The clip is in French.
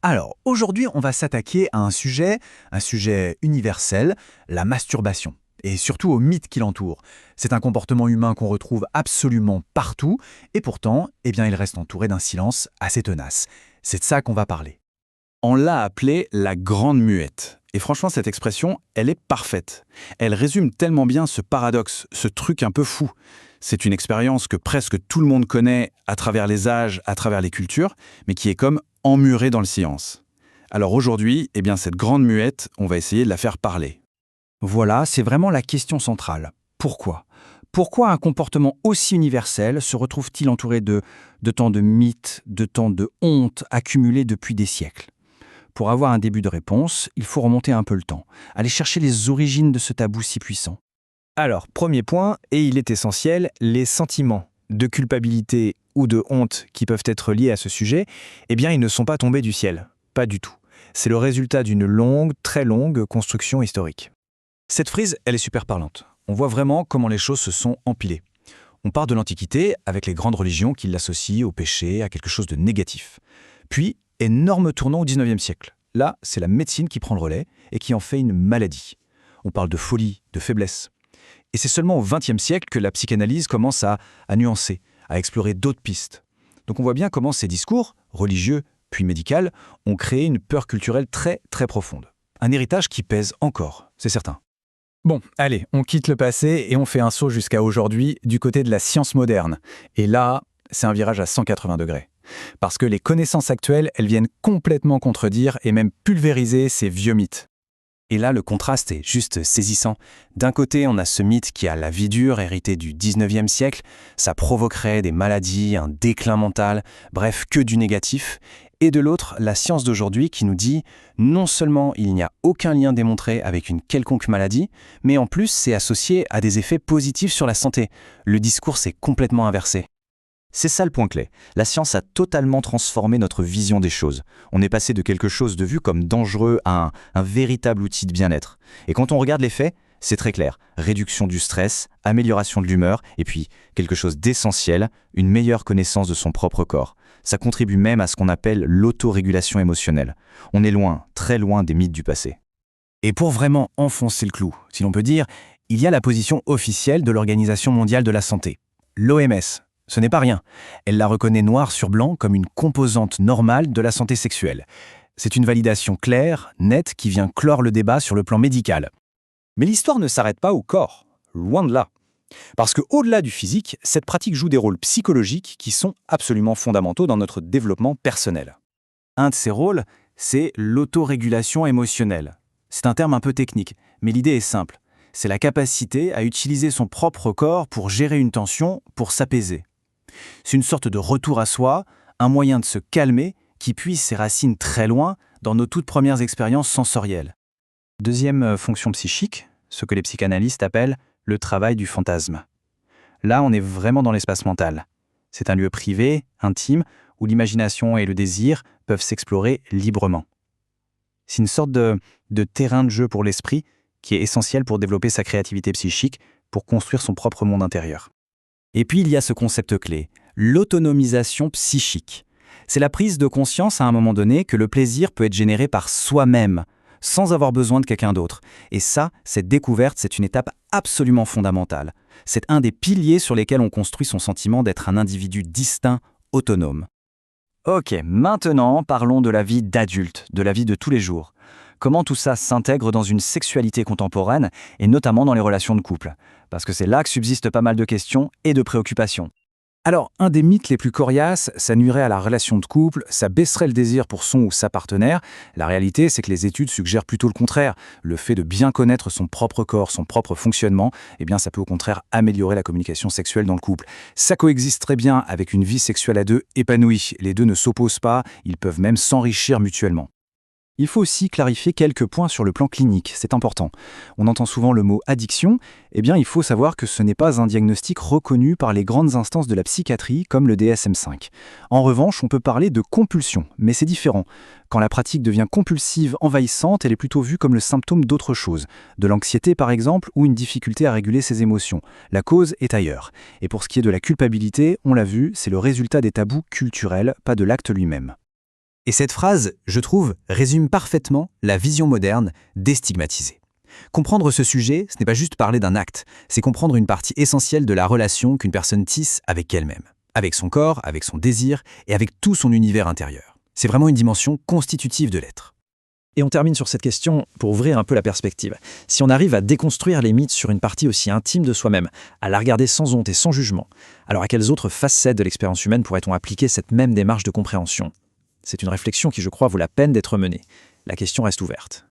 Alors, aujourd'hui, on va s'attaquer à un sujet universel, la masturbation, et surtout au mythe qui l'entoure. C'est un comportement humain qu'on retrouve absolument partout, et pourtant, il reste entouré d'un silence assez tenace. C'est de ça qu'on va parler. On l'a appelée la grande muette. Et franchement, cette expression, elle est parfaite. Elle résume tellement bien ce paradoxe, ce truc un peu fou. C'est une expérience que presque tout le monde connaît à travers les âges, à travers les cultures, mais qui est comme emmurée dans le silence. Alors aujourd'hui, cette grande muette, on va essayer de la faire parler. Voilà, c'est vraiment la question centrale. Pourquoi ? Pourquoi un comportement aussi universel se retrouve-t-il entouré de tant de mythes, de tant de honte accumulées depuis des siècles ? Pour avoir un début de réponse, il faut remonter un peu le temps, aller chercher les origines de ce tabou si puissant. Alors, premier point, et il est essentiel, les sentiments de culpabilité ou de honte qui peuvent être liés à ce sujet, ils ne sont pas tombés du ciel. Pas du tout. C'est le résultat d'une longue, très longue construction historique. Cette frise, elle est super parlante. On voit vraiment comment les choses se sont empilées. On part de l'Antiquité, avec les grandes religions qui l'associent au péché, à quelque chose de négatif. Puis, énorme tournant au XIXe siècle. Là, c'est la médecine qui prend le relais et qui en fait une maladie. On parle de folie, de faiblesse. Et c'est seulement au XXe siècle que la psychanalyse commence à nuancer, à explorer d'autres pistes. Donc on voit bien comment ces discours, religieux puis médicaux, ont créé une peur culturelle très très profonde. Un héritage qui pèse encore, c'est certain. Bon, allez, on quitte le passé et on fait un saut jusqu'à aujourd'hui du côté de la science moderne. Et là, c'est un virage à 180 degrés. Parce que les connaissances actuelles, elles viennent complètement contredire et même pulvériser ces vieux mythes. Et là, le contraste est juste saisissant. D'un côté, on a ce mythe qui a la vie dure, hérité du 19e siècle. Ça provoquerait des maladies, un déclin mental, bref, que du négatif. Et de l'autre, la science d'aujourd'hui qui nous dit non seulement il n'y a aucun lien démontré avec une quelconque maladie, mais en plus, c'est associé à des effets positifs sur la santé. Le discours s'est complètement inversé. C'est ça le point clé. La science a totalement transformé notre vision des choses. On est passé de quelque chose de vu comme dangereux à un véritable outil de bien-être. Et quand on regarde les faits, c'est très clair. Réduction du stress, amélioration de l'humeur, et puis quelque chose d'essentiel, une meilleure connaissance de son propre corps. Ça contribue même à ce qu'on appelle l'autorégulation émotionnelle. On est loin, très loin des mythes du passé. Et pour vraiment enfoncer le clou, si l'on peut dire, il y a la position officielle de l'Organisation mondiale de la santé, l'OMS. Ce n'est pas rien. Elle la reconnaît noir sur blanc comme une composante normale de la santé sexuelle. C'est une validation claire, nette, qui vient clore le débat sur le plan médical. Mais l'histoire ne s'arrête pas au corps, loin de là. Parce qu'au-delà du physique, cette pratique joue des rôles psychologiques qui sont absolument fondamentaux dans notre développement personnel. Un de ces rôles, c'est l'autorégulation émotionnelle. C'est un terme un peu technique, mais l'idée est simple. C'est la capacité à utiliser son propre corps pour gérer une tension, pour s'apaiser. C'est une sorte de retour à soi, un moyen de se calmer qui puise ses racines très loin dans nos toutes premières expériences sensorielles. Deuxième fonction psychique, ce que les psychanalystes appellent le travail du fantasme. Là, on est vraiment dans l'espace mental. C'est un lieu privé, intime, où l'imagination et le désir peuvent s'explorer librement. C'est une sorte de terrain de jeu pour l'esprit qui est essentiel pour développer sa créativité psychique, pour construire son propre monde intérieur. Et puis, il y a ce concept clé, l'autonomisation psychique. C'est la prise de conscience à un moment donné que le plaisir peut être généré par soi-même, sans avoir besoin de quelqu'un d'autre. Et ça, cette découverte, c'est une étape absolument fondamentale. C'est un des piliers sur lesquels on construit son sentiment d'être un individu distinct, autonome. Ok, maintenant, parlons de la vie d'adulte, de la vie de tous les jours. Comment tout ça s'intègre dans une sexualité contemporaine, et notamment dans les relations de couple. Parce que c'est là que subsistent pas mal de questions et de préoccupations. Alors, un des mythes les plus coriaces, ça nuirait à la relation de couple, ça baisserait le désir pour son ou sa partenaire. La réalité, c'est que les études suggèrent plutôt le contraire. Le fait de bien connaître son propre corps, son propre fonctionnement, ça peut au contraire améliorer la communication sexuelle dans le couple. Ça coexiste très bien avec une vie sexuelle à deux épanouie. Les deux ne s'opposent pas, ils peuvent même s'enrichir mutuellement. Il faut aussi clarifier quelques points sur le plan clinique, c'est important. On entend souvent le mot addiction, il faut savoir que ce n'est pas un diagnostic reconnu par les grandes instances de la psychiatrie comme le DSM-5. En revanche, on peut parler de compulsion, mais c'est différent. Quand la pratique devient compulsive, envahissante, elle est plutôt vue comme le symptôme d'autre chose, de l'anxiété par exemple, ou une difficulté à réguler ses émotions. La cause est ailleurs. Et pour ce qui est de la culpabilité, on l'a vu, c'est le résultat des tabous culturels, pas de l'acte lui-même. Et cette phrase, je trouve, résume parfaitement la vision moderne déstigmatisée. Comprendre ce sujet, ce n'est pas juste parler d'un acte, c'est comprendre une partie essentielle de la relation qu'une personne tisse avec elle-même, avec son corps, avec son désir et avec tout son univers intérieur. C'est vraiment une dimension constitutive de l'être. Et on termine sur cette question pour ouvrir un peu la perspective. Si on arrive à déconstruire les mythes sur une partie aussi intime de soi-même, à la regarder sans honte et sans jugement, alors à quelles autres facettes de l'expérience humaine pourrait-on appliquer cette même démarche de compréhension ? C'est une réflexion qui, je crois, vaut la peine d'être menée. La question reste ouverte.